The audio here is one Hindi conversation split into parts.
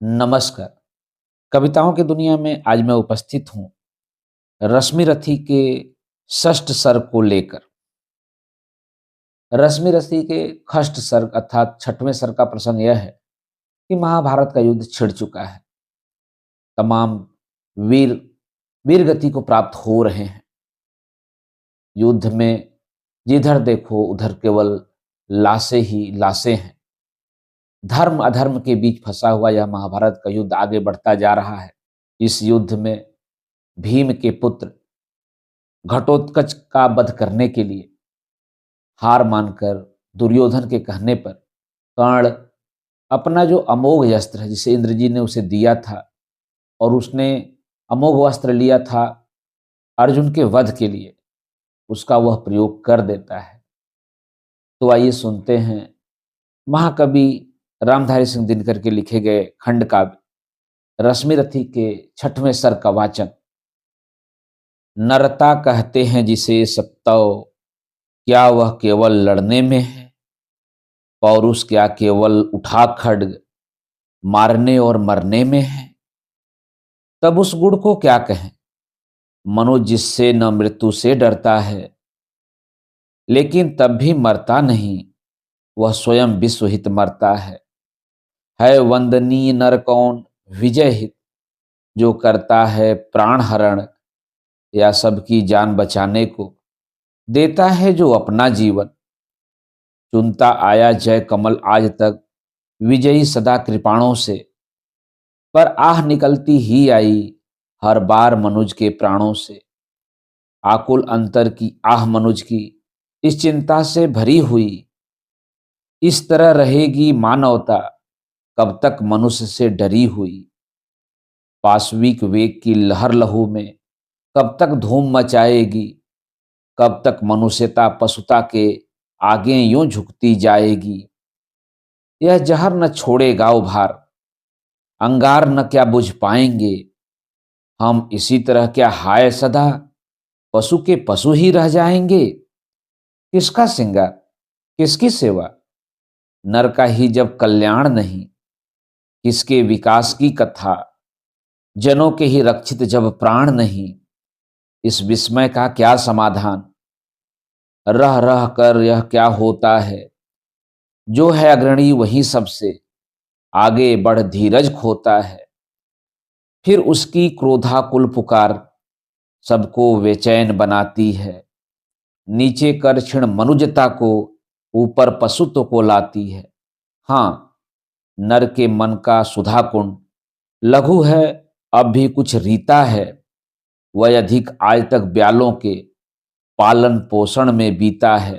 नमस्कार। कविताओं की दुनिया में आज मैं उपस्थित हूँ रश्मि रथी के षष्ठ सर्ग को लेकर। रश्मि रथी के षष्ठ सर्ग अर्थात छठवें सर्ग का प्रसंग यह है कि महाभारत का युद्ध छिड़ चुका है। तमाम वीर वीर गति को प्राप्त हो रहे हैं। युद्ध में जिधर देखो उधर केवल लाशें ही लाशें हैं। धर्म अधर्म के बीच फंसा हुआ यह महाभारत का युद्ध आगे बढ़ता जा रहा है। इस युद्ध में भीम के पुत्र घटोत्कच का वध करने के लिए हार मानकर दुर्योधन के कहने पर कर्ण अपना जो अमोघ अस्त्र है जिसे इंद्र जी ने उसे दिया था और उसने अमोघ अस्त्र लिया था अर्जुन के वध के लिए, उसका वह प्रयोग कर देता है। तो आइए सुनते हैं महाकवि रामधारी सिंह दिनकर के लिखे गए खंड काव्य रश्मि रथी के छठवें सर्ग का वाचन। नरता कहते हैं जिसे सत्तव, क्या वह केवल लड़ने में है? पौरुष क्या केवल उठा खड्ग मारने और मरने में है? तब उस गुण को क्या कहें मनुष्य जिससे न मृत्यु से डरता है, लेकिन तब भी मरता नहीं, वह स्वयं विश्वहित मरता है वंदनीय नर कौन विजय हित, जो करता है प्राण हरण या सबकी जान बचाने को देता है जो अपना जीवन। चुनता आया जय कमल आज तक विजयी सदा कृपाणों से, पर आह निकलती ही आई हर बार मनुज के प्राणों से। आकुल अंतर की आह मनुज की इस चिंता से भरी हुई, इस तरह रहेगी मानवता कब तक मनुष्य से डरी हुई। पाशविक वेग की लहर लहू में कब तक धूम मचाएगी, कब तक मनुष्यता पशुता के आगे यूं झुकती जाएगी। यह जहर न छोड़ेगा उभार, अंगार न क्या बुझ पाएंगे, हम इसी तरह क्या हाय सदा पशु के पशु ही रह जाएंगे। किसका सिंगार किसकी सेवा, नर का ही जब कल्याण नहीं, किसके विकास की कथा, जनों के ही रक्षित जब प्राण नहीं, इस विस्मय का क्या समाधान। रह रह कर यह क्या होता है, जो है अग्रणी वही सबसे आगे बढ़ धीरज खोता है। फिर उसकी क्रोधाकुल पुकार सबको बेचैन बनाती है, नीचे कर क्षीण मनुजता को ऊपर पशुत्व को लाती है। हाँ, नर के मन का सुधा कुंड लघु है, अब भी कुछ रीता है, वह अधिक आज तक ब्यालों के पालन पोषण में बीता है।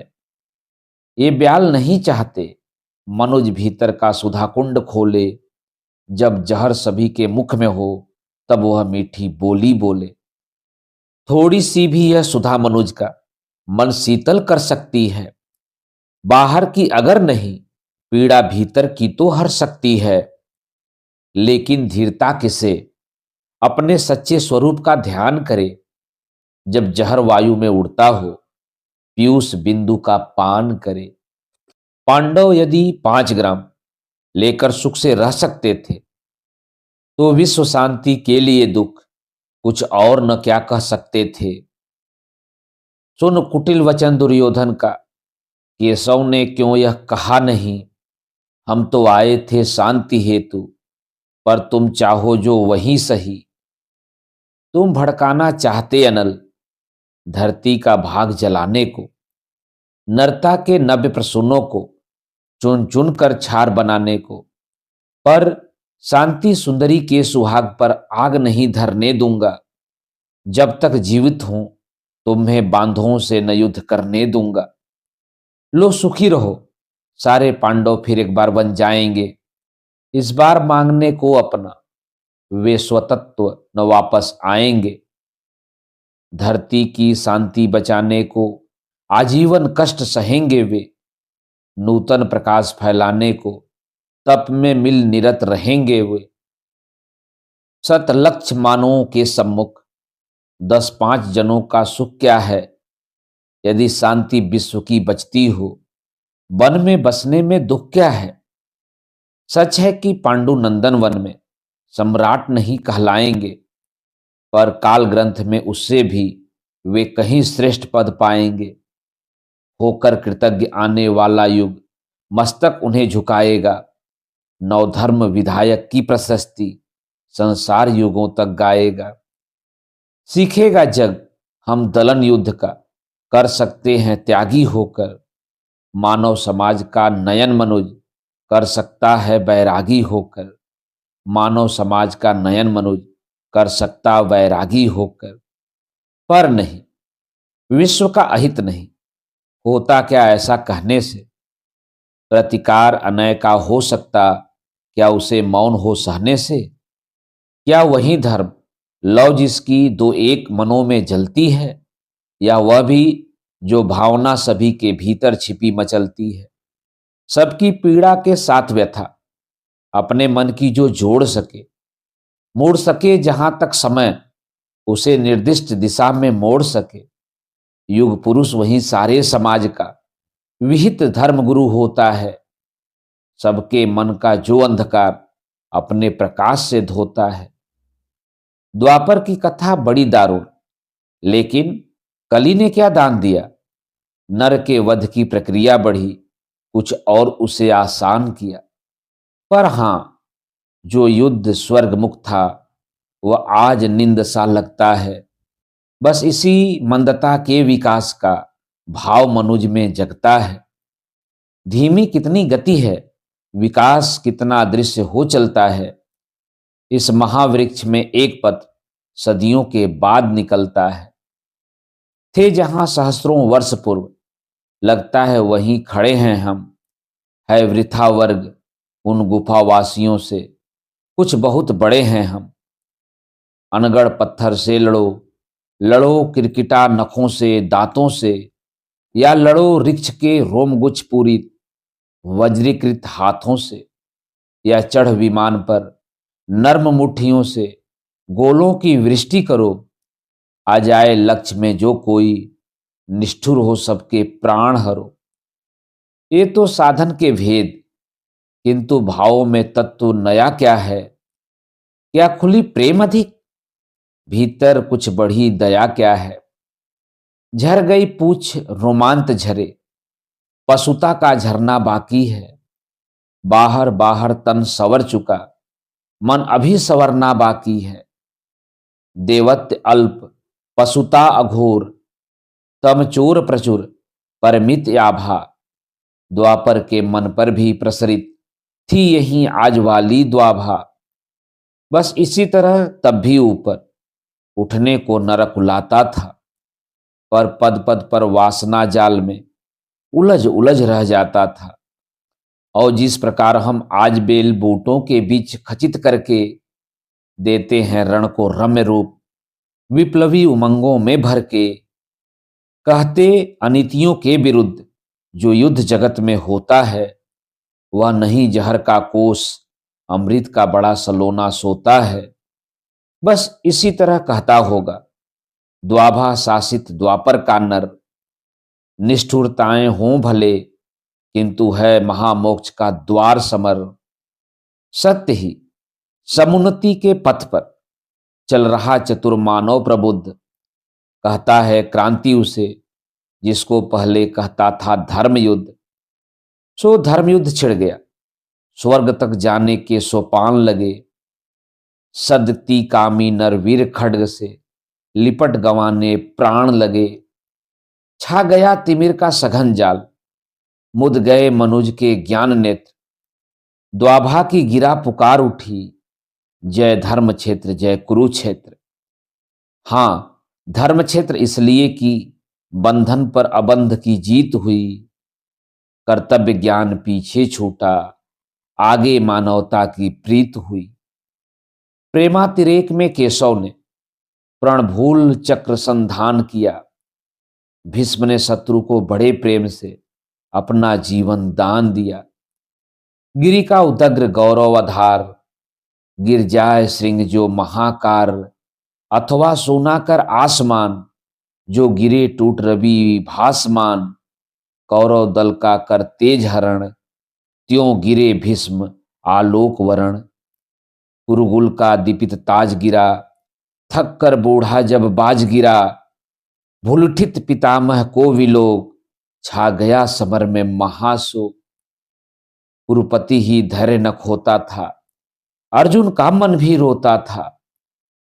ये ब्याल नहीं चाहते मनुज भीतर का सुधा कुंड खोले, जब जहर सभी के मुख में हो तब वह मीठी बोली बोले। थोड़ी सी भी यह सुधा मनुज का मन शीतल कर सकती है, बाहर की अगर नहीं पीड़ा भीतर की तो हर सकती है। लेकिन धीरता किसे अपने सच्चे स्वरूप का ध्यान करे, जब जहर वायु में उड़ता हो पीयूष बिंदु का पान करे। पांडव यदि 5 ग्राम लेकर सुख से रह सकते थे, तो विश्व शांति के लिए दुख कुछ और न क्या कह सकते थे। सुन कुटिल वचन दुर्योधन का, केशव ने क्यों यह कहा नहीं, हम तो आए थे शांति हेतु, पर तुम चाहो जो वही सही। तुम भड़काना चाहते अनल धरती का भाग जलाने को, नरता के नव्य प्रसूनों को चुन चुन कर छार बनाने को, पर शांति सुंदरी के सुहाग पर आग नहीं धरने दूंगा। जब तक जीवित हूं तुम्हें बांधों से न युद्ध करने दूंगा। लो सुखी रहो, सारे पांडव फिर एक बार बन जाएंगे, इस बार मांगने को अपना वे स्वतत्व न वापस आएंगे। धरती की शांति बचाने को आजीवन कष्ट सहेंगे वे, नूतन प्रकाश फैलाने को तप में मिल निरत रहेंगे वे। सत लक्ष्य मानवों के सम्मुख 10-5 जनों का सुख क्या है, यदि शांति विश्व की बचती हो वन में बसने में दुख क्या है। सच है कि पांडु नंदन वन में सम्राट नहीं कहलाएंगे, पर काल ग्रंथ में उससे भी वे कहीं श्रेष्ठ पद पाएंगे। होकर कृतज्ञ आने वाला युग मस्तक उन्हें झुकाएगा। नवधर्म विधायक की प्रशस्ति संसार युगों तक गाएगा। सीखेगा जग हम दलन युद्ध का, कर सकते हैं त्यागी होकर। मानव समाज का नयन मनुज कर सकता है बैरागी होकर। मानव समाज का नयन मनुज कर सकता वैरागी होकर। पर नहीं, विश्व का अहित नहीं होता क्या ऐसा कहने से? प्रतिकार अनय का हो सकता क्या उसे मौन हो सहने से? क्या वही धर्म लौ जिसकी दो एक मनों में जलती है, या वह भी जो भावना सभी के भीतर छिपी मचलती है? सबकी पीड़ा के साथ व्यथा अपने मन की जो जोड़ सके, मोड़ सके जहां तक समय उसे निर्दिष्ट दिशा में मोड़ सके। युग पुरुष वही सारे समाज का विहित धर्म गुरु होता है। सबके मन का जो अंधकार अपने प्रकाश से धोता है। द्वापर की कथा बड़ी दारुण, लेकिन कली ने क्या दान दिया? नर के वध की प्रक्रिया बढ़ी, कुछ और उसे आसान किया। पर हां, जो युद्ध स्वर्ग मुक्त था वह आज निंद सा लगता है। बस इसी मंदता के विकास का भाव मनुज में जगता है। धीमी कितनी गति है, विकास कितना दृश्य हो चलता है। इस महावृक्ष में एक पत्र सदियों के बाद निकलता है। थे जहां सहस्त्रों वर्ष पूर्व, लगता है वहीं खड़े हैं हम। है वृथा वर्ग उन गुफावासियों से, कुछ बहुत बड़े हैं हम। अनगढ़ पत्थर से लड़ो, लड़ो किरकिटा नखों से दांतों से, या लड़ो वृक्ष के रोमगुच्छ पूरी वज्रीकृत हाथों से, या चढ़ विमान पर नर्म मुट्ठियों से गोलों की वृष्टि करो। आ जाए लक्ष्य में जो कोई, निष्ठुर हो सबके प्राण हरो। ये तो साधन के भेद, किंतु भावों में तत्व नया क्या है? क्या खुली प्रेम अधिक, भीतर कुछ बढ़ी दया क्या है? झर गई पूछ रोमांत झरे, पशुता का झरना बाकी है। बाहर बाहर तन संवर चुका, मन अभी संवरना बाकी है। देवत्य अल्प पशुता अघोर, तम चोर प्रचुर परमित आभा। द्वापर के मन पर भी प्रसरित थी यही आज वाली द्वाभा। बस इसी तरह तब भी ऊपर उठने को नरक उलाता था, पर पद पद पर वासना जाल में उलझ उलझ रह जाता था। और जिस प्रकार हम आज बेल बूटों के बीच खचित करके देते हैं रण को रम्य रूप, विप्लवी उमंगों में भर के, कहते अनीतियों के विरुद्ध जो युद्ध जगत में होता है, वह नहीं जहर का कोस अमृत का बड़ा सलोना सोता है। बस इसी तरह कहता होगा द्वाभा शासित द्वापर का नर। निष्ठुरताएं हों भले, किंतु है महामोक्ष का द्वार समर। सत्य ही समुन्नति के पथ पर चल रहा चतुर मानव प्रबुद्ध, कहता है क्रांति उसे जिसको पहले कहता था धर्म युद्ध। सो धर्म युद्ध छिड़ गया, स्वर्ग तक जाने के सोपान लगे। सदती कामी नरवीर खड्ग से लिपट गंवाने प्राण लगे। छा गया तिमिर का सघन जाल, मुद गए मनुज के ज्ञान नेत्र। द्वाभा की गिरा पुकार उठी, जय धर्म क्षेत्र जय कुरुक्षेत्र। हां, धर्म क्षेत्र इसलिए कि बंधन पर अबंध की जीत हुई। कर्तव्य ज्ञान पीछे छूटा, आगे मानवता की प्रीत हुई। प्रेमातिरेक में केशव ने प्रणभूल चक्र संधान किया। भीष्म ने शत्रु को बड़े प्रेम से अपना जीवन दान दिया। गिरी का उदग्र गौरव आधार, गिर जाए श्रृंग जो महाकार। अथवा सोना कर आसमान, जो गिरे टूट रवि भासमान। कौरव दल का कर तेज हरण, त्यों गिरे भीष्म आलोक वरण। कुरुगुल का दीपित ताज गिरा, थक कर बूढ़ा जब बाज गिरा, भूलठित पितामह को विलोक, छा गया समर में महाशोक। कुरुपति ही धैर्य न खोता था, अर्जुन का मन भी रोता था।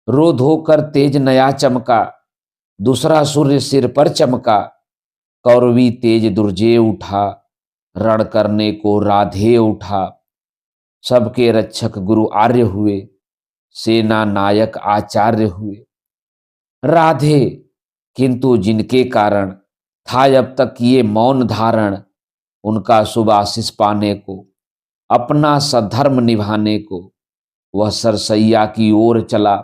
रो धोकर तेज नया चमका, दूसरा सूर्य सिर पर चमका। कौरवी तेज दुर्जे उठा, रण करने को राधे उठा। सबके रक्षक गुरु आर्य हुए, सेना नायक आचार्य हुए। राधे किंतु जिनके कारण था अब तक ये मौन धारण, उनका शुभ आशीष पाने को, अपना सधर्म निभाने को, वह सरसैया की ओर चला।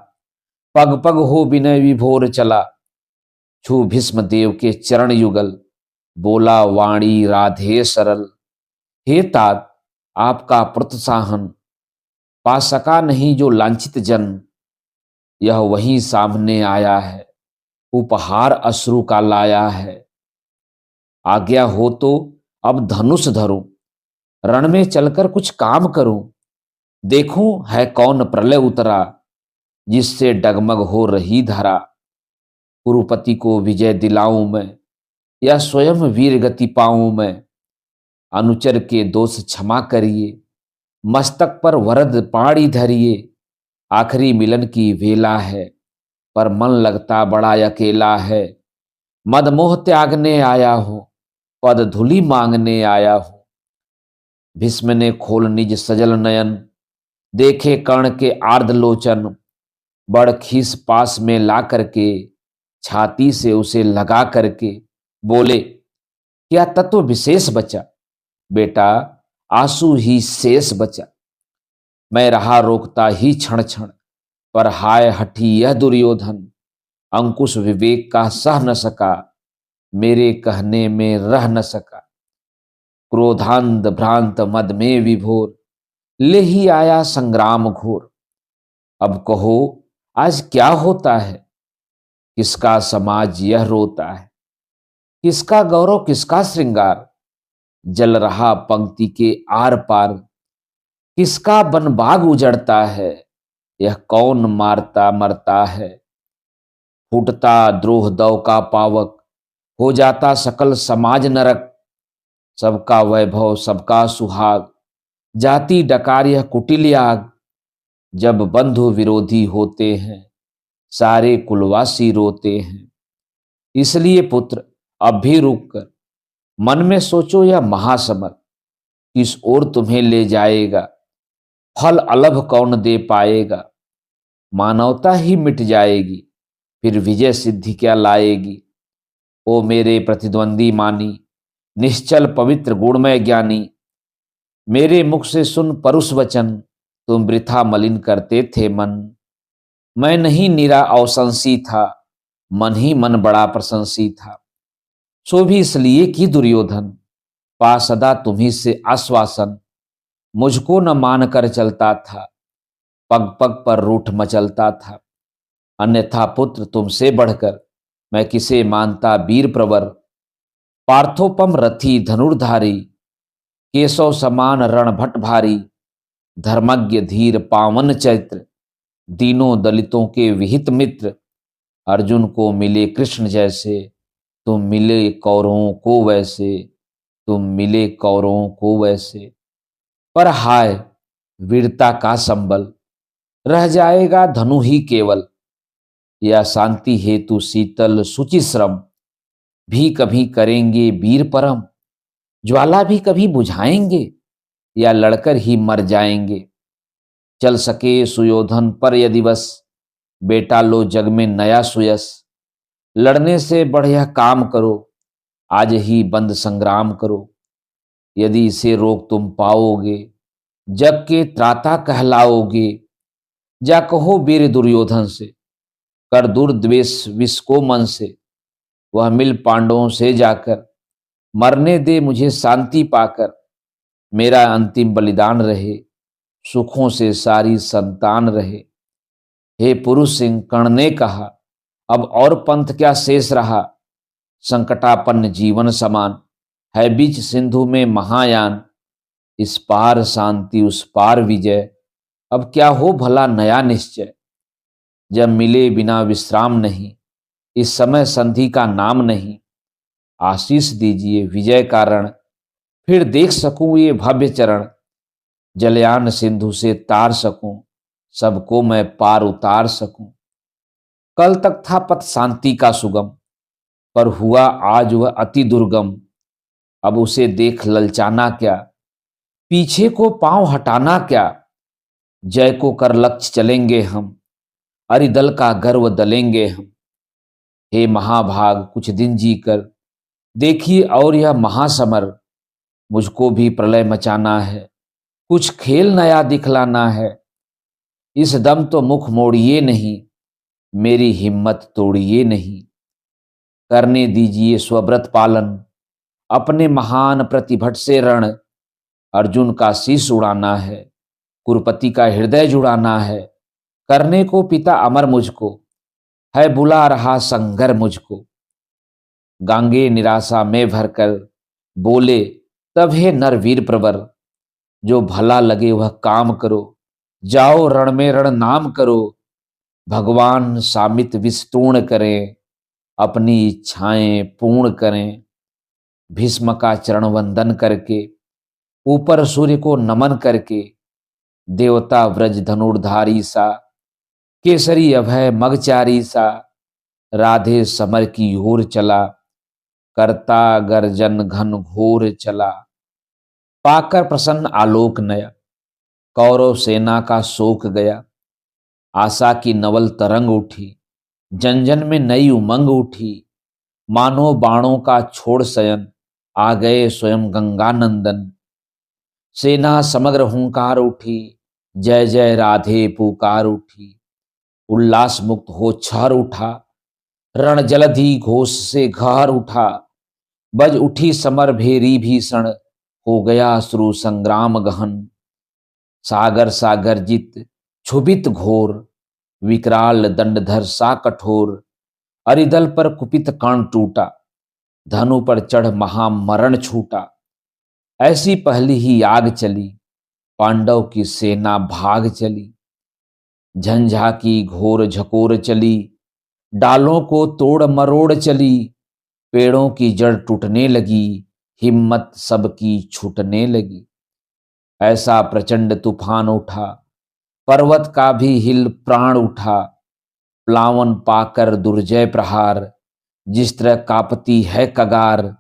पग पग हो विनय विभोर चला, छू भीष्म देव के चरण युगल, बोला वाणी राधे सरल। हे तात आपका प्रोत्साहन, पा सका नहीं जो लांछित जन, यह वही सामने आया है, उपहार अश्रु का लाया है। आज्ञा हो तो अब धनुष धरूं, रण में चलकर कुछ काम करूं। देखूं है कौन प्रलय उतरा, जिससे डगमग हो रही धरा। कुरुपति को विजय दिलाऊं मैं, या स्वयं वीर गति पाऊं मैं। अनुचर के दोष क्षमा करिए, मस्तक पर वरद पाड़ी धरिए। आखिरी मिलन की वेला है, पर मन लगता बड़ा अकेला है। मदमोह त्यागने आया हूं, पद धूलि मांगने आया हूं। भीष्म ने खोल निज सजल नयन, देखे कर्ण के आर्द लोचन। बड़ खीस पास में ला करके, छाती से उसे लगा करके बोले, क्या तत्व विशेष बचा, बेटा आंसू ही शेष बचा। मैं रहा रोकता ही क्षण क्षण, पर हाय हठी यह दुर्योधन। अंकुश विवेक का सह न सका, मेरे कहने में रह न सका। क्रोधांध भ्रांत मद में विभोर, ले ही आया संग्राम घोर। अब कहो आज क्या होता है, किसका समाज यह रोता है। किसका गौरव किसका श्रृंगार, जल रहा पंक्ति के आर पार। किसका वन बाग उजड़ता है, यह कौन मारता मरता है। फूटता द्रोह दव का पावक, हो जाता सकल समाज नरक। सबका वैभव सबका सुहाग, जाति डकार यह कुटिल आग। जब बंधु विरोधी होते हैं, सारे कुलवासी रोते हैं। इसलिए पुत्र अब भी रुक कर मन में सोचो, यह महासमर किस ओर तुम्हें ले जाएगा। फल अलभ कौन दे पाएगा, मानवता ही मिट जाएगी, फिर विजय सिद्धि क्या लाएगी। ओ मेरे प्रतिद्वंदी मानी, निश्चल पवित्र गुणमय ज्ञानी। मेरे मुख से सुन परुष वचन, तुम वृथा मलिन करते थे मन। मैं नहीं निरा अवसंसी था, मन ही मन बड़ा प्रशंसी था। सो भी इसलिए कि दुर्योधन, पा सदा तुम्ही से आश्वासन। मुझको न मान कर चलता था, पग पग पर रूठ मचलता था। अन्यथा पुत्र तुमसे बढ़कर, मैं किसे मानता वीर प्रवर। पार्थोपम रथी धनुर्धारी, केशव समान रणभट भारी। धर्मज्ञ धीर पावन चैत्र, दीनों दलितों के विहित मित्र। अर्जुन को मिले कृष्ण जैसे, तुम मिले कौरवों को वैसे। तुम मिले कौरवों को वैसे। पर हाय वीरता का संबल, रह जाएगा धनु ही केवल। या शांति हेतु शीतल शुचि श्रम, भी कभी करेंगे वीर परम। ज्वाला भी कभी बुझाएंगे, या लड़कर ही मर जाएंगे। चल सके सुयोधन पर यदि बस, बेटा लो जग में नया सुयस। लड़ने से बढ़ यह काम करो, आज ही बंद संग्राम करो। यदि इसे रोक तुम पाओगे, जग के त्राता कहलाओगे। जा कहो वीर दुर्योधन से, कर दूर द्वेष विष को मन से। वह मिल पांडवों से जाकर, मरने दे मुझे शांति पाकर। मेरा अंतिम बलिदान रहे, सुखों से सारी संतान रहे। हे पुरुष सिंह कर्ण ने कहा, अब और पंथ क्या शेष रहा। संकटापन्न जीवन समान, है बीच सिंधु में महायान। इस पार शांति उस पार विजय, अब क्या हो भला नया निश्चय, जब मिले बिना विश्राम नहीं, इस समय संधि का नाम नहीं। आशीष दीजिए विजय कारण, फिर देख सकूं ये भव्य चरण। जलयान सिंधु से तार सकूं, सबको मैं पार उतार सकूं। कल तक था पथ शांति का सुगम, पर हुआ आज वह अति दुर्गम। अब उसे देख ललचाना क्या, पीछे को पांव हटाना क्या। जय को कर लक्ष्य चलेंगे हम, अरिदल का गर्व दलेंगे हम। हे महाभाग कुछ दिन जी कर देखिए और यह महासमर। मुझको भी प्रलय मचाना है, कुछ खेल नया दिखलाना है। इस दम तो मुख मोड़िए नहीं, मेरी हिम्मत तोड़िए नहीं। करने दीजिए स्वव्रत पालन, अपने महान प्रतिभट से रण। अर्जुन का शीश उड़ाना है, कुरुपति का हृदय जुड़ाना है। करने को पिता अमर मुझको, है बुला रहा संगर मुझको। गांगे निराशा में भरकर बोले तब हे नरवीर प्रवर। जो भला लगे वह काम करो, जाओ रण में रण नाम करो। भगवान सामित विस्तूर्ण करें, अपनी इच्छाएं पूर्ण करें। भीष्म का चरण वंदन करके, ऊपर सूर्य को नमन करके। देवता व्रज धनुर्धारी सा, केसरी अभय मगचारी सा। राधे समर की ओर चला, करता गर्जन घन घोर चला। पाकर प्रसन्न आलोक नया, कौरव सेना का शोक गया। आशा की नवल तरंग उठी, जन जन में नई उमंग उठी। मानो बाणों का छोड़ शयन, आ गए स्वयं गंगानंदन। सेना समग्र हुंकार उठी, जय जय राधे पुकार उठी। उल्लास मुक्त हो छर उठा, रण जलधि घोष से घर उठा। बज उठी समर भेरी भीषण, हो गया श्रु संग्राम गहन। सागर सा गर्जित क्षुभित घोर, विकराल दंडधर सा कठोर। अरिदल पर कुपित कान टूटा, धनु पर चढ़ महामरण छूटा। ऐसी पहली ही आग चली, पांडव की सेना भाग चली। झंझा की घोर झकोर चली, डालों को तोड़ मरोड़ चली। पेड़ों की जड़ टूटने लगी, हिम्मत सबकी छूटने लगी। ऐसा प्रचंड तूफान उठा, पर्वत का भी हिल प्राण उठा। प्लावन पाकर दुर्जय प्रहार, जिस तरह कांपती है कगार।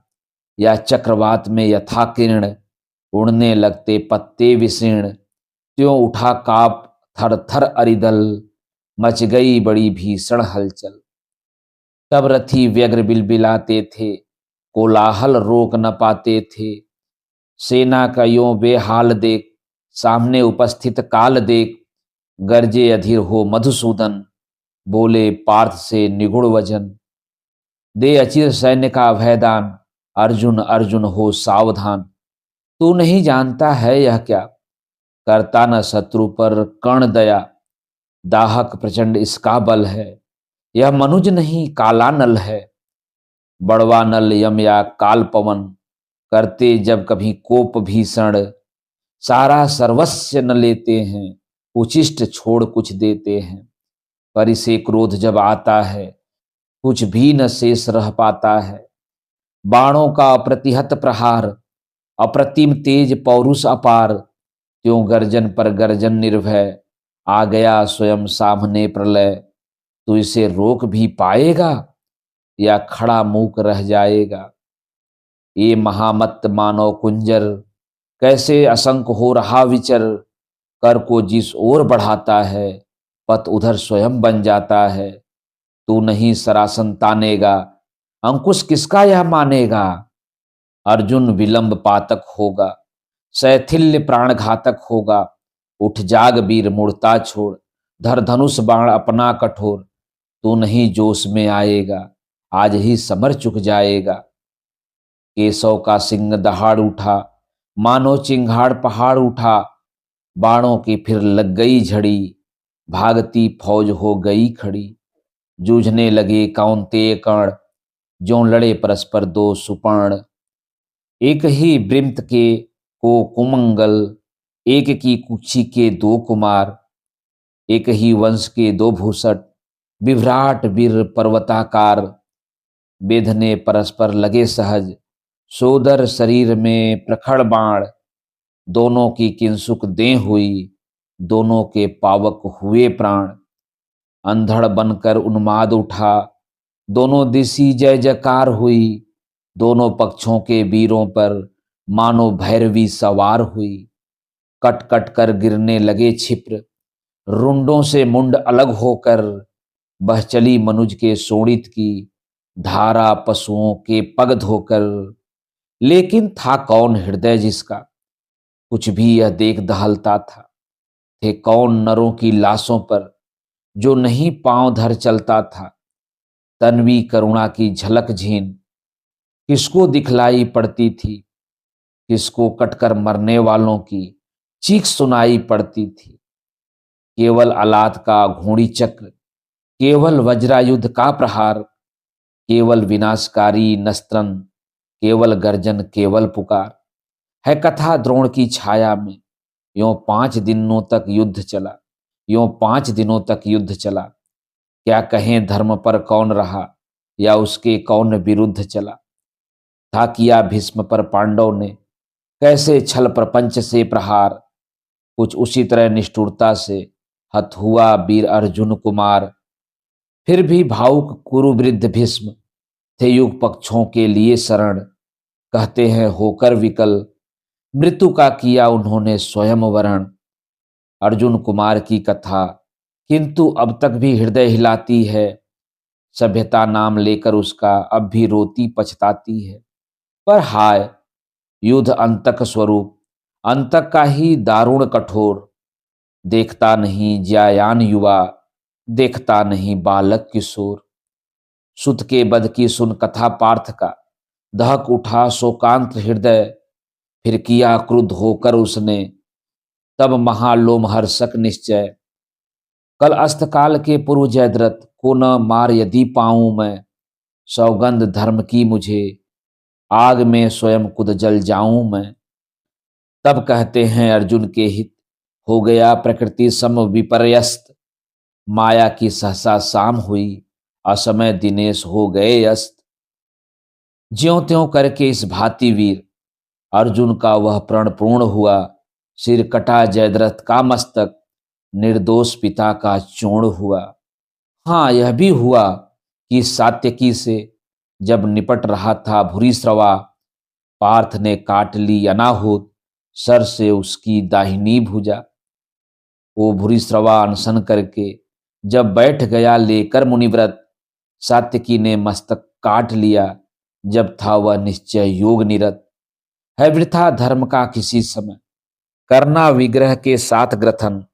या चक्रवात में यथा किरण, उड़ने लगते पत्ते विशीर्ण। त्यों उठा काप थर थर अरिदल, मच गई बड़ी भीषण हलचल। तब रथी व्यग्र बिलबिलाते थे, कोलाहल रोक न पाते थे। सेना का यों बेहाल देख, सामने उपस्थित काल देख। गरजे अधीर हो मधुसूदन, बोले पार्थ से निगुण वजन। दे अचिर सैन्य का अभयदान, अर्जुन अर्जुन हो सावधान। तू नहीं जानता है यह क्या, करता न शत्रु पर कर्ण दया। दाहक प्रचंड इसका बल है, यह मनुज नहीं काला नल है। बड़वा नल यम या काल पवन, करते जब कभी कोप भीषण। सारा सर्वस्व न लेते हैं, उचिष्ट छोड़ कुछ देते हैं। पर इसे क्रोध जब आता है, कुछ भी न शेष रह पाता है। बाणों का अप्रतिहत प्रहार, अप्रतिम तेज पौरुष अपार। त्यों गर्जन पर गर्जन निर्भय, आ गया स्वयं सामने प्रलय। तू इसे रोक भी पाएगा, या खड़ा मूक रह जाएगा। ये महामत मानव कुंजर, कैसे असंक हो रहा विचर। कर को जिस ओर बढ़ाता है, पथ उधर स्वयं बन जाता है। तू नहीं सरासन तानेगा, अंकुश किसका यह मानेगा। अर्जुन विलंब पातक होगा, शैथिल्य प्राण घातक होगा। उठ जाग वीर मूर्ता छोड़, धर धनुष बाण अपना कठोर। तू नहीं जोश में आएगा, आज ही समर चुक जाएगा। केशव का सिंह दहाड़ उठा, मानो चिंगाड़ पहाड़ उठा। बाणों की फिर लग गई झड़ी, भागती फौज हो गई खड़ी। जूझने लगे कौन्तेय कर्ण, ज्यों लड़े परस्पर दो सुपर्ण। एक ही वृंत के को कुमंगल, एक की कुक्षी के दो कुमार। एक ही वंश के दो भूसट, विभ्राट वीर पर्वताकार, बेधने परस्पर लगे सहज, सोदर शरीर में प्रखर बाण, दोनों की किंसुक दें हुई, दोनों के पावक हुए प्राण। अंधड़ बनकर उन्माद उठा, दोनों दिशी जय जयकार हुई, दोनों पक्षों के वीरों पर मानो भैरवी सवार हुई। कट कट कर गिरने लगे छिप्र, रुंडों से मुंड अलग होकर, बह चली मनुज के शोणित की धारा पशुओं के पग धोकर। लेकिन था कौन हृदय जिसका कुछ भी यह देख दहलता था, थे कौन नरों की लाशों पर जो नहीं पांव धर चलता था। तन्वी करुणा की झलक झीन किसको दिखलाई पड़ती थी, किसको कटकर मरने वालों की चीख सुनाई पड़ती थी। केवल अलात का घोड़ी चक्र, केवल वज्रायुध का प्रहार, केवल विनाशकारी नस्त्रन, केवल गर्जन, केवल पुकार। है कथा द्रोण की छाया में, यों 5 दिनों तक युद्ध चला, यों 5 दिनों तक युद्ध चला। क्या कहें धर्म पर कौन रहा या उसके कौन विरुद्ध चला। था किया भीष्म पर पांडव ने कैसे छल प्रपंच से प्रहार, कुछ उसी तरह निष्ठुरता से हत हुआ वीर अर्जुन कुमार। फिर भी भावुक कुरुवृद्ध भीष्म थे युग पक्षों के लिए शरण, कहते हैं होकर विकल मृत्यु का किया उन्होंने स्वयं वरण। अर्जुन कुमार की कथा किंतु अब तक भी हृदय हिलाती है, सभ्यता नाम लेकर उसका अब भी रोती पछताती है। पर हाय युद्ध अंतक स्वरूप, अंतक का ही दारुण कठोर, देखता नहीं ज्यायान युवा, देखता नहीं बालक किशोर। सुत के बध की सुन कथा पार्थ का, दहक उठा शोकांत हृदय, फिर किया क्रुद्ध होकर उसने तब महालोमहर्षक निश्चय। कल अस्तकाल के पूर्व जयद्रथ को न मार यदि पाऊं मैं, सौगंध धर्म की मुझे आग में स्वयं कुद जल जाऊं मैं। तब कहते हैं अर्जुन के हित, हो गया प्रकृति सम विपर्यस्त, माया की सहसा शाम हुई, असमय दिनेश हो गए अस्त। ज्यों त्यों करके इस भांति वीर अर्जुन का वह प्रण पूर्ण हुआ, सिर कटा जयद्रथ का मस्तक, निर्दोष पिता का चूर्ण हुआ। हाँ यह भी हुआ कि सात्यकी से जब निपट रहा था भूरिश्रवा, पार्थ ने काट ली अनाहुत सर से उसकी दाहिनी भुजा। वो भूरिश्रवा अनशन करके जब बैठ गया लेकर मुनिव्रत, सात्यकी ने मस्तक काट लिया जब था वह निश्चय योग निरत। है वृथा धर्म का किसी समय करना विग्रह के साथ ग्रथन,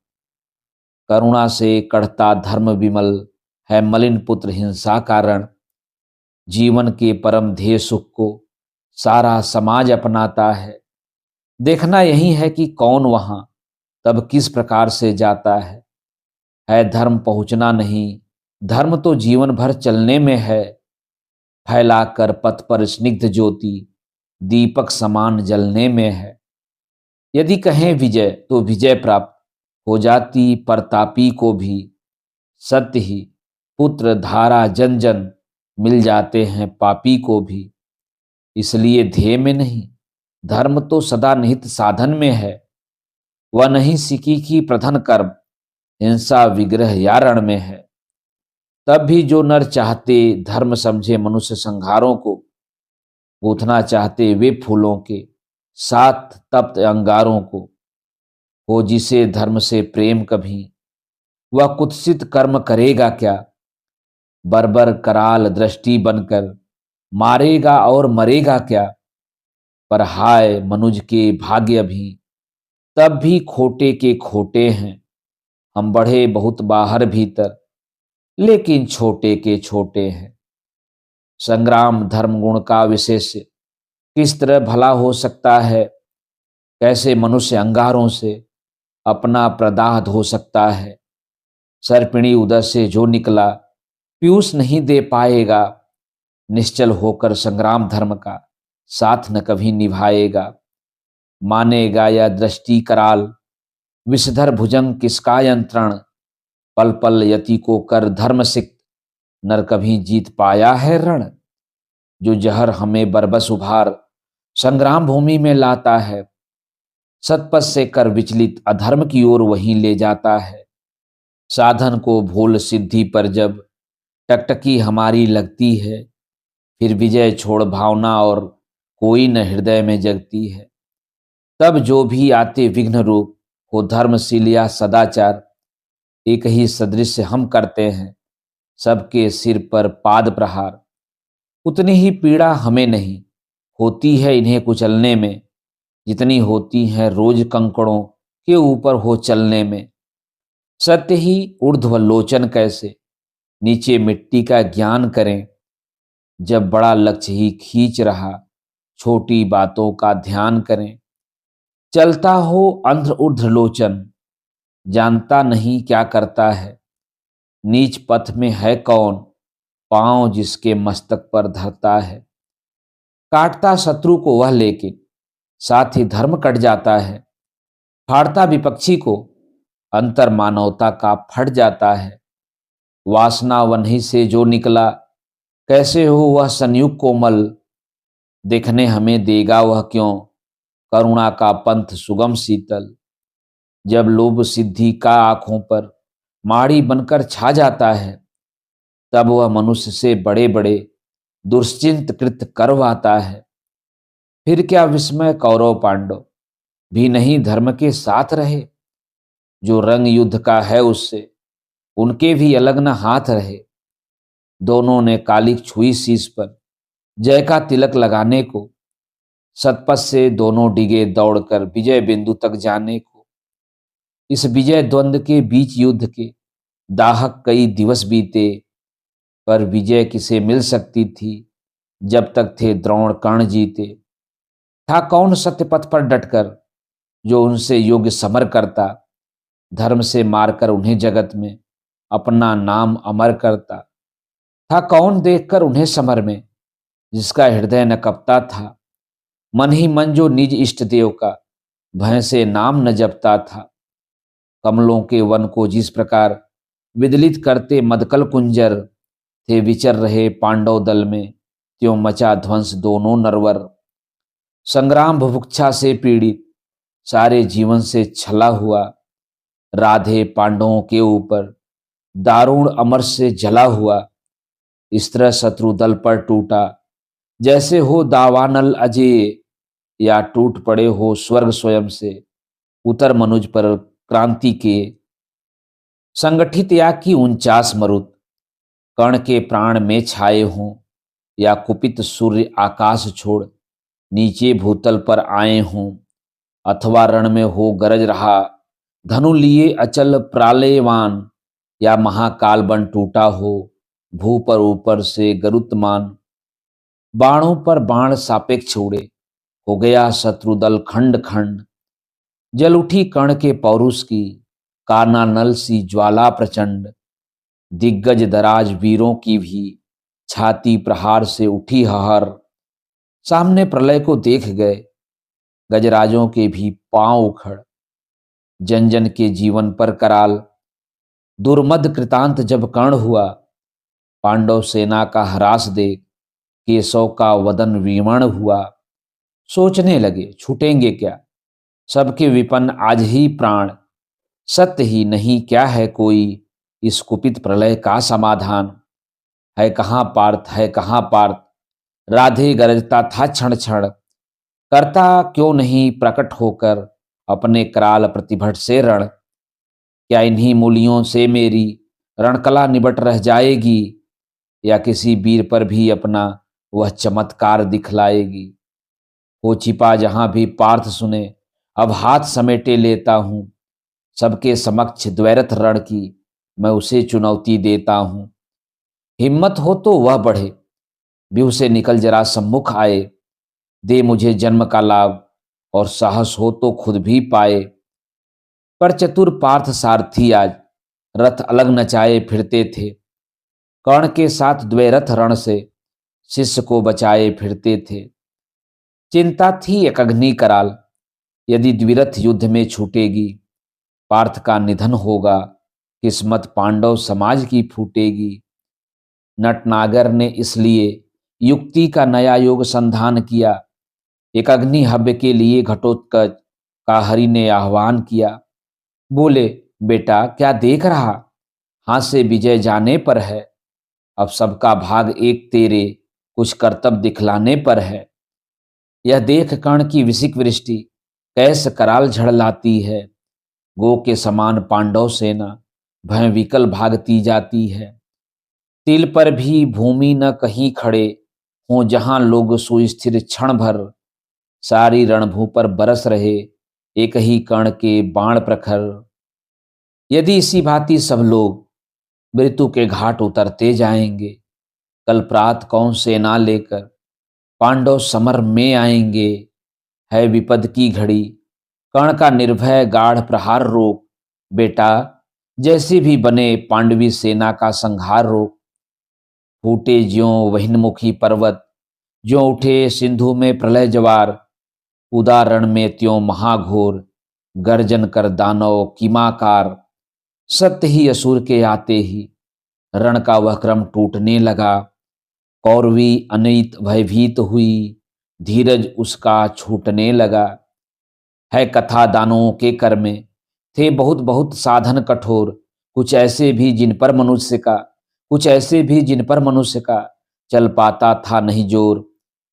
करुणा से कढ़ता धर्म विमल है मलिन पुत्र हिंसा कारण। जीवन के परम ध्येय सुख को सारा समाज अपनाता है, देखना यही है कि कौन वहां तब किस प्रकार से जाता है धर्म पहुंचना नहीं, धर्म तो जीवन भर चलने में है। फैलाकर पथ पर स्निग्ध ज्योति दीपक समान जलने में है। यदि कहें विजय तो विजय प्राप्त हो जाती प्रतापी को भी, सत्य ही पुत्र धारा जन जन मिल जाते हैं पापी को भी। इसलिए ध्येय में नहीं, धर्म तो सदा निहित साधन में है। वह नहीं सिकी की प्रधन कर्म, हिंसा विग्रह या रण में है। तब भी जो नर चाहते धर्म समझे मनुष्य संहारों को, गूंथना चाहते वे फूलों के साथ तप्त अंगारों को। हो जिसे धर्म से प्रेम कभी, वह कुत्सित कर्म करेगा क्या। बर्बर कराल दृष्टि बनकर मारेगा और मरेगा क्या। पर हाय मनुज के भाग्य भी तब भी खोटे के खोटे हैं। हम बढ़े बहुत बाहर भीतर लेकिन छोटे के छोटे हैं। संग्राम धर्म गुण का विशेष किस तरह भला हो सकता है, कैसे मनुष्य अंगारों से अपना प्रदाह धो सकता है। सर्पिणी उदर से जो निकला पीयूष नहीं दे पाएगा, निश्चल होकर संग्राम धर्म का साथ न कभी निभाएगा। मानेगा या दृष्टि कराल, विषधर भुजंग किसका यंत्रण, पल पल यति को कर धर्म सिक्त, नर कभी जीत पाया है रण। जो जहर हमें बरबस उभार संग्राम भूमि में लाता है, सतपथ से कर विचलित अधर्म की ओर वहीं ले जाता है। साधन को भूल सिद्धि पर जब टकटकी हमारी लगती है, फिर विजय छोड़ भावना और कोई न हृदय में जगती है। तब जो भी आते विघ्न रूप हो धर्मशील या सदाचार, एक ही सदृश हम करते हैं सबके सिर पर पाद प्रहार। उतनी ही पीड़ा हमें नहीं होती है इन्हें कुचलने में, जितनी होती है रोज कंकड़ों के ऊपर हो चलने में। सत्य ही ऊर्ध्वलोचन कैसे नीचे मिट्टी का ज्ञान करें, जब बड़ा लक्ष्य ही खींच रहा छोटी बातों का ध्यान करें। चलता हो अंध्र ऊर्ध्वलोचन जानता नहीं क्या करता है, नीच पथ में है कौन पांव जिसके मस्तक पर धरता है। काटता शत्रु को वह लेकिन साथ ही धर्म कट जाता है, फाड़ता विपक्षी को अंतर मानवता का फट जाता है। वासना वन्ही से जो निकला कैसे हो वह संयुग कोमल, देखने हमें देगा वह क्यों करुणा का पंथ सुगम शीतल। जब लोभ सिद्धि का आंखों पर माड़ी बनकर छा जाता है, तब वह मनुष्य से बड़े बड़े दुश्चिंत कृत्य करवाता है। फिर क्या विस्मय कौरव पांडव भी नहीं धर्म के साथ रहे, जो रंग युद्ध का है उससे उनके भी अलग न हाथ रहे। दोनों ने कालिक छुई शीश पर जय का तिलक लगाने को, सतपथ से दोनों डिगे दौड़कर विजय बिंदु तक जाने को। इस विजय द्वंद्व के बीच युद्ध के दाहक कई दिवस बीते, पर विजय किसे मिल सकती थी जब तक थे द्रोण कर्ण जीते। था कौन सत्य पथ पर डटकर जो उनसे योग्य समर करता, धर्म से मारकर उन्हें जगत में अपना नाम अमर करता। था कौन देखकर उन्हें समर में जिसका हृदय न कपता था, मन ही मन जो निज इष्ट देव का भय से नाम न जपता था। कमलों के वन को जिस प्रकार विदलित करते मदकल कुंजर, थे विचर रहे पांडव दल में त्यों मचा ध्वंस दोनों नरवर। संग्राम बुभुक्षा से पीड़ित सारे जीवन से छला हुआ, राधे पांडवों के ऊपर दारुण अमर से जला हुआ। इस तरह शत्रु दल पर टूटा जैसे हो दावानल अजेय, या टूट पड़े हो स्वर्ग स्वयं से उतर मनुज पर क्रांति के। संगठित या की 49 मरुत कर्ण के प्राण में छाए हों, या कुपित सूर्य आकाश छोड़ नीचे भूतल पर आए हों। अथवा रण में हो गरज रहा धनु लिए अचल प्रालेयवान, या महाकाल बन टूटा हो भू पर ऊपर से गरुत्मान। बाणों पर बाण सापेक्ष उड़े हो गया शत्रुदल खंड खंड, जल उठी कर्ण के पौरुष की कारनानल सी ज्वाला प्रचंड। दिग्गज दराज वीरों की भी छाती प्रहार से उठी हहर, सामने प्रलय को देख गए गजराजों के भी पांव उखड़। जन जन के जीवन पर कराल दुर्मद कृतांत जब कर्ण हुआ, पांडव सेना का हरास देख केशव का वदन विवर्ण हुआ। सोचने लगे छूटेंगे क्या सबके विपन्न आज ही प्राण, सत्य ही नहीं क्या है कोई इस कुपित प्रलय का समाधान। है कहाँ पार्थ है कहाँ पार्थ, राधे गरजता था क्षण क्षण, करता क्यों नहीं प्रकट होकर अपने कराल प्रतिभट से रण। क्या इन्हीं मूलियों से मेरी रणकला निबट रह जाएगी, या किसी वीर पर भी अपना वह चमत्कार दिखलाएगी। हो छिपा जहां भी पार्थ सुने अब हाथ समेटे लेता हूं, सबके समक्ष द्वैरथ रण की मैं उसे चुनौती देता हूं। हिम्मत हो तो वह बढ़े व्यूह से निकल जरा सम्मुख आए, दे मुझे जन्म का लाभ और साहस हो तो खुद भी पाए। पर चतुर पार्थ सारथी आज रथ अलग नचाए फिरते थे, कर्ण के साथ द्वैरथ रण से शिष्य को बचाए फिरते थे। चिंता थी एक अग्नि कराल, यदि द्विरथ युद्ध में छूटेगी पार्थ का निधन होगा, किस्मत पांडव समाज की फूटेगी। नटनागर ने इसलिए युक्ति का नया योग संधान किया। एक अग्नि हव्य के लिए घटोत्कच का हरि ने आह्वान किया। बोले, बेटा क्या देख रहा, हाथ से विजय जाने पर है। अब सबका भाग एक तेरे कुछ कर्तव्य दिखलाने पर है। यह देख कर्ण की विसिक वृष्टि कैस कराल झड़ लाती है। गो के समान पांडव सेना भय विकल भागती जाती है। तिल पर भी भूमि न कहीं खड़े हों जहां लोग सुस्थिर क्षण भर। सारी रणभू पर बरस रहे एक ही कर्ण के बाण प्रखर। यदि इसी भांति सब लोग मृत्यु के घाट उतरते जाएंगे, कल प्रात कौन सेना लेकर पांडव समर में आएंगे। है विपद की घड़ी, कर्ण का निर्भय गाढ़ प्रहार रोक। बेटा जैसे भी बने पांडवी सेना का संहार रोक। फूटे ज्यों वहिन्मुखी पर्वत, ज्यों उठे सिंधु में प्रलय जवार। उदारण में त्यों महाघोर, गर्जन कर दानव कीमाकार। सत्य ही असुर के आते ही रण का वह क्रम टूटने लगा। कौरवी अनैत भयभीत हुई, धीरज उसका छूटने लगा। है कथा दानवों के कर में थे बहुत बहुत साधन कठोर। कुछ ऐसे भी जिन पर मनुष्य का चल पाता था नहीं जोर।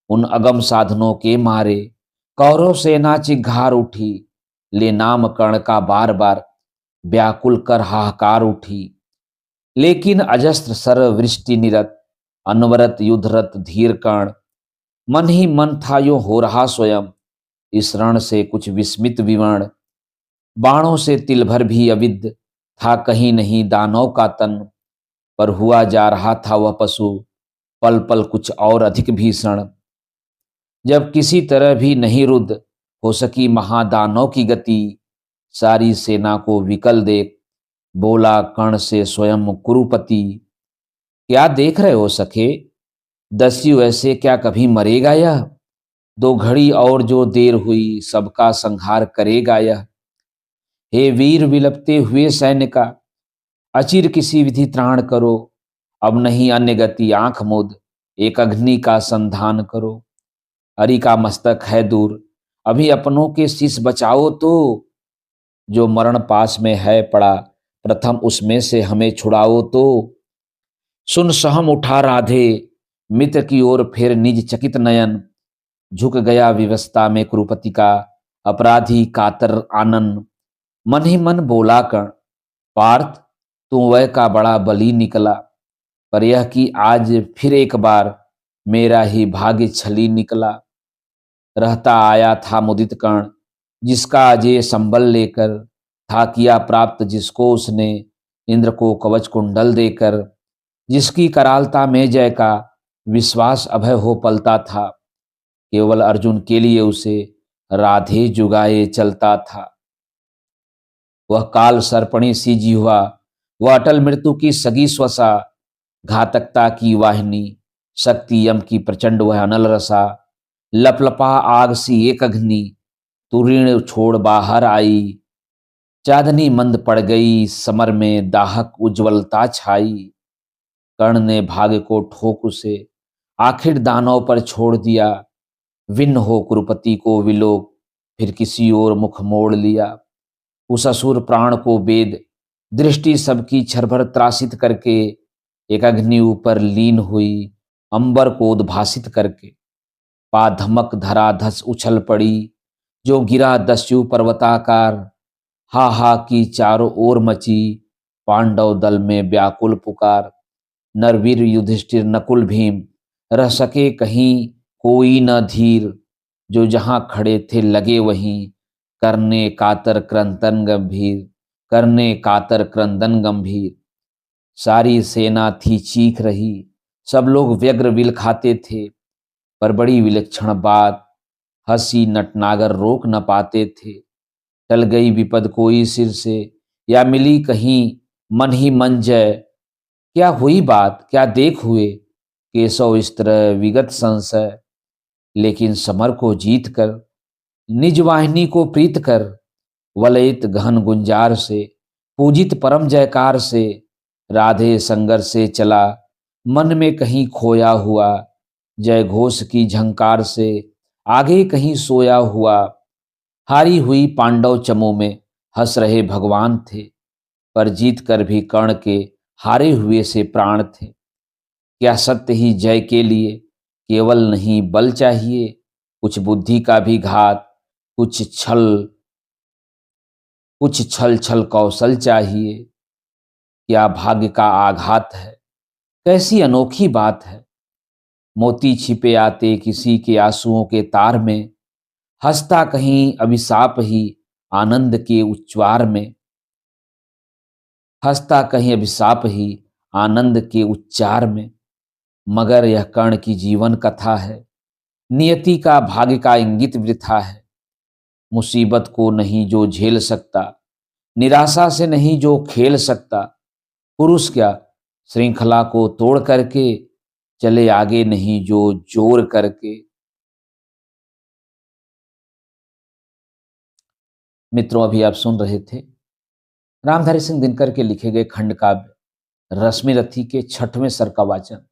उन अगम साधनों के मारे कौरव सेना चिघार उठी। ले नाम कर्ण का बार बार व्याकुल कर हाहाकार उठी। लेकिन अजस्त्र सर वृष्टि निरत, अनवरत युद्धरत धीर कर्ण। मन ही मन था यो हो रहा स्वयं, इस रण से कुछ विस्मित विवर्ण। बाणों से तिल भर भी अविद्ध था कहीं नहीं दानव का तन। पर हुआ जा रहा था वह पशु पल पल कुछ और अधिक भीषण। जब किसी तरह भी नहीं रुद्ध हो सकी महादानव की गति। सारी सेना को विकल देख बोला कर्ण से स्वयं कुरुपति। क्या देख रहे हो सखे, दस्यु ऐसे क्या कभी मरेगा यह। दो घड़ी और जो देर हुई सबका संहार करेगा यह। हे वीर विलपते हुए सैन्य का, अचिर किसी विधि त्राण करो। अब नहीं अन्य गति आंख मूंद एक अग्नि का संधान करो। हरि का मस्तक है दूर, अभी अपनों के शीश बचाओ तो। जो मरण पास में है पड़ा, प्रथम उसमें से हमें छुड़ाओ तो। सुन सहम उठा राधे मित्र की ओर फिर निज चकित नयन। झुक गया विवस्ता में कुरुपति का अपराधी कातर आनन। मन ही मन बोला कर्ण, पार्थ तू वह का बड़ा बली निकला। पर यह कि आज फिर एक बार मेरा ही भाग्य छली निकला। रहता आया था मुदित कर्ण, जिसका अजय संबल लेकर। था किया प्राप्त जिसको उसने इंद्र को कवच कुंडल देकर। जिसकी करालता में जय का विश्वास अभय हो पलता था। केवल अर्जुन के लिए उसे राधे जुगाए चलता था। वह काल सर्पणी सी जिह्वा, वह अटल मृत्यु की सगी स्वसा। घातकता की वाहिनी, शक्ति यम की प्रचंड वह अनल रसा। लपलपा आग सी एक अग्नि, तुरीण छोड़ बाहर आई। चांदनी मंद पड़ गई समर में दाहक उज्ज्वलता छाई। कर्ण ने भाग्य को ठोक उसे आखिर दानव पर छोड़ दिया। विन्न हो कुरुपति को विलोक, फिर किसी और मुख मोड़ लिया। उस असुर प्राण को वेद दृष्टि सबकी छरभर त्रासित करके। एक अग्नि ऊपर लीन हुई अंबर को उद्भासित करके। पा धमक धरा धस उछल पड़ी, जो गिरा दस्यु पर्वताकार। हा हा की चारों ओर मची, पांडव दल में व्याकुल पुकार। नरवीर युधिष्ठिर नकुल भीम, रह सके कहीं कोई न धीर। जो जहां खड़े थे लगे वहीं, करने कातर क्रंदन गंभीर। सारी सेना थी चीख रही, सब लोग व्यग्र विल खाते थे। पर बड़ी विलक्षण बात, हंसी नटनागर रोक न पाते थे। टल गई विपद कोई सिर से, या मिली कहीं मन ही मन जय। क्या हुई बात, क्या देख हुए केशव इस तरह विगत संशय। लेकिन समर को जीत कर, निज वाहिनी को प्रीत कर, वलयित गहन गुंजार से पूजित परम जयकार से, राधे संगर से चला, मन में कहीं खोया हुआ, जय घोष की झंकार से, आगे कहीं सोया हुआ। हारी हुई पांडव चमों में हंस रहे भगवान थे, पर जीत कर भी कर्ण के हारे हुए से प्राण थे। क्या सत्य ही जय के लिए केवल नहीं बल चाहिए, कुछ बुद्धि का भी घात, कुछ छल छल कौशल चाहिए। क्या भाग्य का आघात है, कैसी अनोखी बात है। मोती छिपे आते किसी के आंसुओं के तार में, हंसता कहीं अभिशाप ही आनंद के उच्चार में, हंसता कहीं अभिशाप ही आनंद के उच्चार में। मगर यह कर्ण की जीवन कथा है, नियति का भाग्य का इंगित वृथा है। मुसीबत को नहीं जो झेल सकता, निराशा से नहीं जो खेल सकता, पुरुष क्या श्रृंखला को तोड़ करके चले आगे नहीं जो जोर करके। मित्रों, अभी आप सुन रहे थे रामधारी सिंह दिनकर के लिखे गए खंड काव्य रश्मि रथी के 6वें सर का वाचन।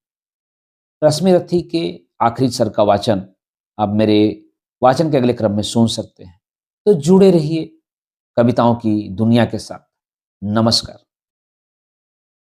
रश्मि रथी के आखिरी सर का वाचन आप मेरे वाचन के अगले क्रम में सुन सकते हैं। तो जुड़े रहिए कविताओं की दुनिया के साथ। नमस्कार।